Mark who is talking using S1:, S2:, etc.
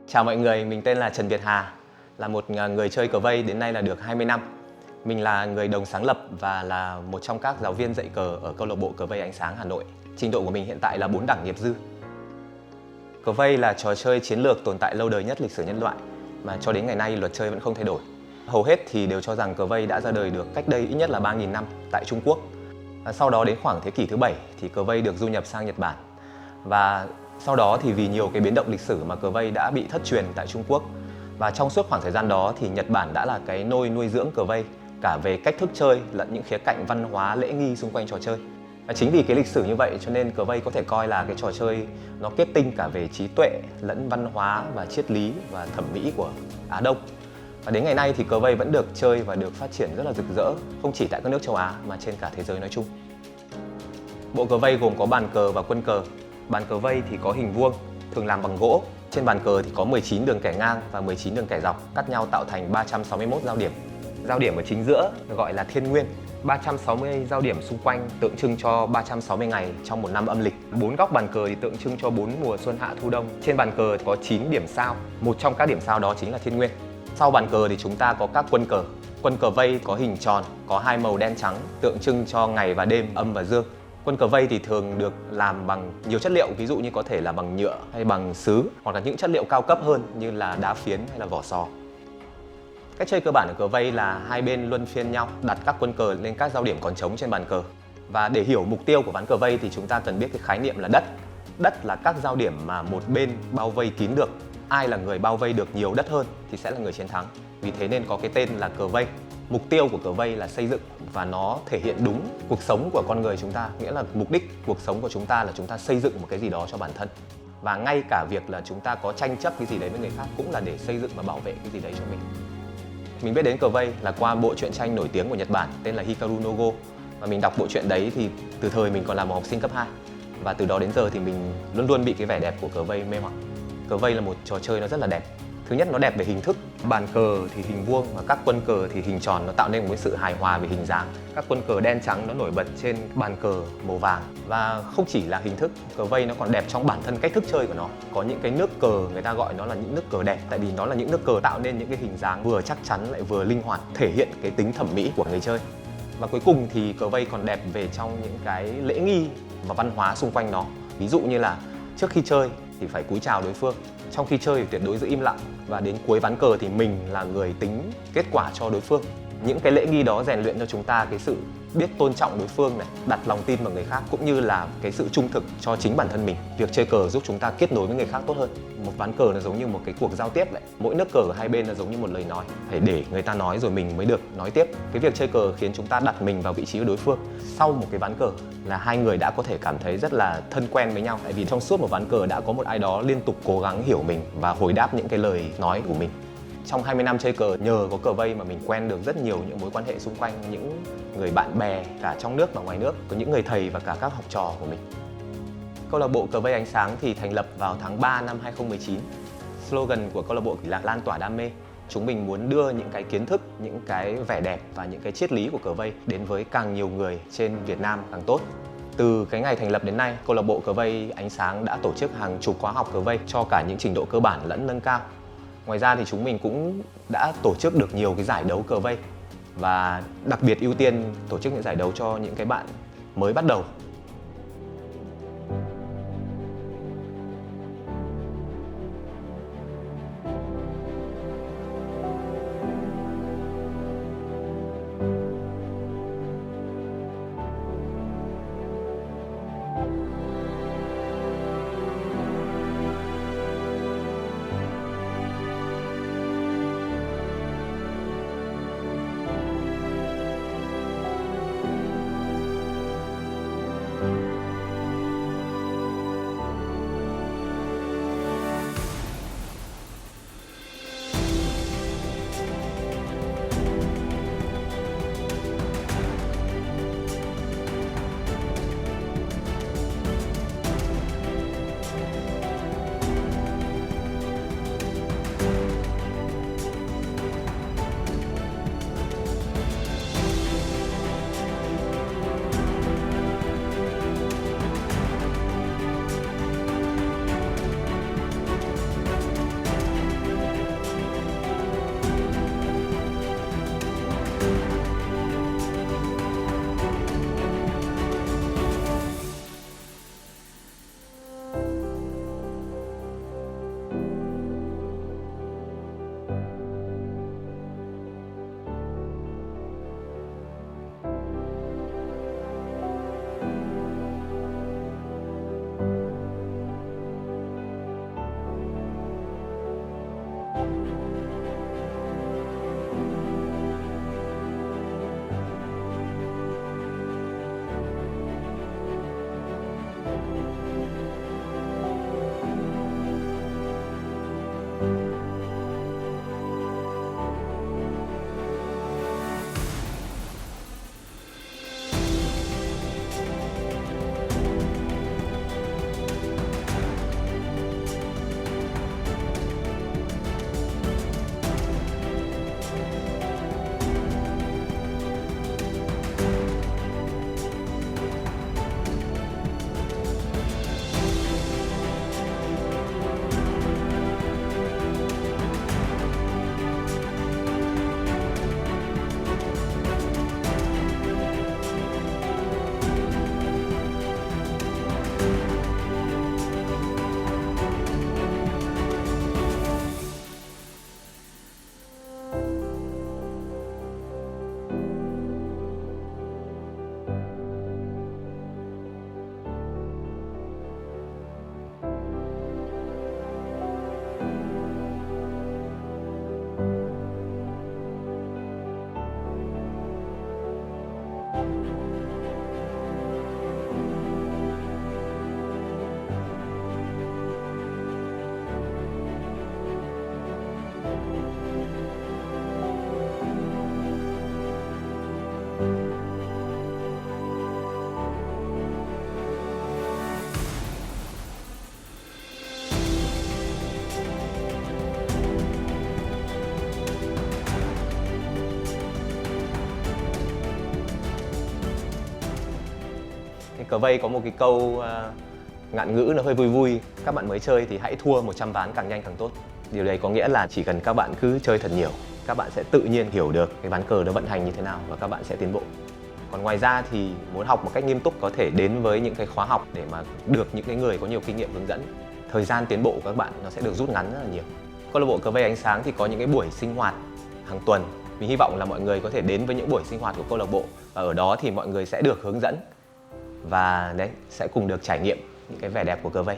S1: Chào mọi người, mình tên là Trần Việt Hà, là một người chơi cờ vây đến nay là được 20 năm. Mình là người đồng sáng lập và là một trong các giáo viên dạy cờ ở câu lạc bộ cờ vây Ánh Sáng Hà Nội. Trình độ của mình hiện tại là 4 đẳng nghiệp dư. Cờ vây là trò chơi chiến lược tồn tại lâu đời nhất lịch sử nhân loại, mà cho đến ngày nay luật chơi vẫn không thay đổi. Hầu hết thì đều cho rằng cờ vây đã ra đời được cách đây ít nhất là 3.000 năm tại Trung Quốc. Sau đó đến khoảng thế kỷ thứ 7 thì cờ vây được du nhập sang Nhật Bản. Và sau đó thì vì nhiều cái biến động lịch sử mà cờ vây đã bị thất truyền tại Trung Quốc. Và trong suốt khoảng thời gian đó thì Nhật Bản đã là cái nôi nuôi dưỡng cờ vây, cả về cách thức chơi lẫn những khía cạnh văn hóa lễ nghi xung quanh trò chơi. Và chính vì cái lịch sử như vậy cho nên cờ vây có thể coi là cái trò chơi nó kết tinh cả về trí tuệ lẫn văn hóa và triết lý và thẩm mỹ của Á Đông. Và đến ngày nay thì cờ vây vẫn được chơi và được phát triển rất là rực rỡ, không chỉ tại các nước châu Á mà trên cả thế giới nói chung. Bộ cờ vây gồm có bàn cờ và quân cờ. Bàn cờ vây thì có hình vuông, thường làm bằng gỗ. Trên bàn cờ thì có 19 đường kẻ ngang và 19 đường kẻ dọc, cắt nhau tạo thành 361 giao điểm. Giao điểm ở chính giữa được gọi là thiên nguyên. 360 giao điểm xung quanh tượng trưng cho 360 ngày trong một năm âm lịch. 4 góc bàn cờ thì tượng trưng cho 4 mùa xuân hạ thu đông. Trên bàn cờ thì có 9 điểm sao, một trong các điểm sao đó chính là thiên nguyên. Sau bàn cờ thì chúng ta có các quân cờ. Quân cờ vây có hình tròn, có hai màu đen trắng, tượng trưng cho ngày và đêm, âm và dương. Quân cờ vây thì thường được làm bằng nhiều chất liệu, ví dụ như có thể là bằng nhựa hay bằng sứ, hoặc là những chất liệu cao cấp hơn như là đá phiến hay là vỏ sò. Cách chơi cơ bản ở cờ vây là hai bên luân phiên nhau đặt các quân cờ lên các giao điểm còn trống trên bàn cờ. Và để hiểu mục tiêu của ván cờ vây thì chúng ta cần biết cái khái niệm là đất. Đất là các giao điểm mà một bên bao vây kín được. Ai là người bao vây được nhiều đất hơn thì sẽ là người chiến thắng. Vì thế nên có cái tên là cờ vây. Mục tiêu của cờ vây là xây dựng và nó thể hiện đúng cuộc sống của con người chúng ta. Nghĩa là mục đích cuộc sống của chúng ta là chúng ta xây dựng một cái gì đó cho bản thân. Và ngay cả việc là chúng ta có tranh chấp cái gì đấy với người khác cũng là để xây dựng và bảo vệ cái gì đấy cho mình. Mình biết đến cờ vây là qua bộ truyện tranh nổi tiếng của Nhật Bản tên là Hikaru no Go. Và mình đọc bộ truyện đấy thì từ thời mình còn là một học sinh cấp 2. Và từ đó đến giờ thì mình luôn luôn bị cái vẻ đẹp của cờ vây mê hoặc. Cờ vây là một trò chơi nó rất là đẹp. Thứ nhất nó đẹp về hình thức, bàn cờ thì hình vuông và các quân cờ thì hình tròn, nó tạo nên một sự hài hòa về hình dáng. Các quân cờ đen trắng nó nổi bật trên bàn cờ màu vàng. Và không chỉ là hình thức, cờ vây nó còn đẹp trong bản thân cách thức chơi của nó. Có những cái nước cờ người ta gọi nó là những nước cờ đẹp, tại vì nó là những nước cờ tạo nên những cái hình dáng vừa chắc chắn lại vừa linh hoạt, thể hiện cái tính thẩm mỹ của người chơi. Và cuối cùng thì cờ vây còn đẹp về trong những cái lễ nghi và văn hóa xung quanh nó. Ví dụ như là trước khi chơi thì phải cúi chào đối phương, trong khi chơi thì tuyệt đối giữ im lặng, và đến cuối ván cờ thì mình là người tính kết quả cho đối phương. Những cái lễ nghi đó rèn luyện cho chúng ta cái sự biết tôn trọng đối phương này, đặt lòng tin vào người khác, cũng như là cái sự trung thực cho chính bản thân mình. Việc chơi cờ giúp chúng ta kết nối với người khác tốt hơn. Một ván cờ nó giống như một cái cuộc giao tiếp vậy. Mỗi nước cờ ở hai bên nó giống như một lời nói, phải để người ta nói rồi mình mới được nói tiếp. Cái việc chơi cờ khiến chúng ta đặt mình vào vị trí của đối phương. Sau một cái ván cờ là hai người đã có thể cảm thấy rất là thân quen với nhau, tại vì trong suốt một ván cờ đã có một ai đó liên tục cố gắng hiểu mình và hồi đáp những cái lời nói của mình. Trong 20 năm chơi cờ, nhờ có cờ vây mà mình quen được rất nhiều những mối quan hệ xung quanh, những người bạn bè cả trong nước và ngoài nước, có những người thầy và cả các học trò của mình. Câu lạc bộ cờ vây Ánh Sáng thì thành lập vào tháng 3 năm 2019. Slogan của câu lạc bộ là lan tỏa đam mê. Chúng mình muốn đưa những cái kiến thức, những cái vẻ đẹp và những cái triết lý của cờ vây đến với càng nhiều người trên Việt Nam càng tốt. Từ cái ngày thành lập đến nay, câu lạc bộ cờ vây Ánh Sáng đã tổ chức hàng chục khóa học cờ vây cho cả những trình độ cơ bản lẫn nâng cao. Ngoài ra thì chúng mình cũng đã tổ chức được nhiều cái giải đấu cờ vây và đặc biệt ưu tiên tổ chức những giải đấu cho những cái bạn mới bắt đầu. Cờ vây có một cái câu ngạn ngữ nó hơi vui vui: các bạn mới chơi thì hãy thua 100 ván càng nhanh càng tốt. Điều đấy có nghĩa là chỉ cần các bạn cứ chơi thật nhiều, các bạn sẽ tự nhiên hiểu được cái ván cờ nó vận hành như thế nào và các bạn sẽ tiến bộ. Còn ngoài ra thì muốn học một cách nghiêm túc có thể đến với những cái khóa học để mà được những cái người có nhiều kinh nghiệm hướng dẫn. Thời gian tiến bộ của các bạn nó sẽ được rút ngắn rất là nhiều. Câu lạc bộ cờ vây ánh sáng thì có những cái buổi sinh hoạt hàng tuần. Mình hy vọng là mọi người có thể đến với những buổi sinh hoạt của câu lạc bộ, và ở đó thì mọi người sẽ được hướng dẫn và đấy sẽ cùng được trải nghiệm những cái vẻ đẹp của cờ vây.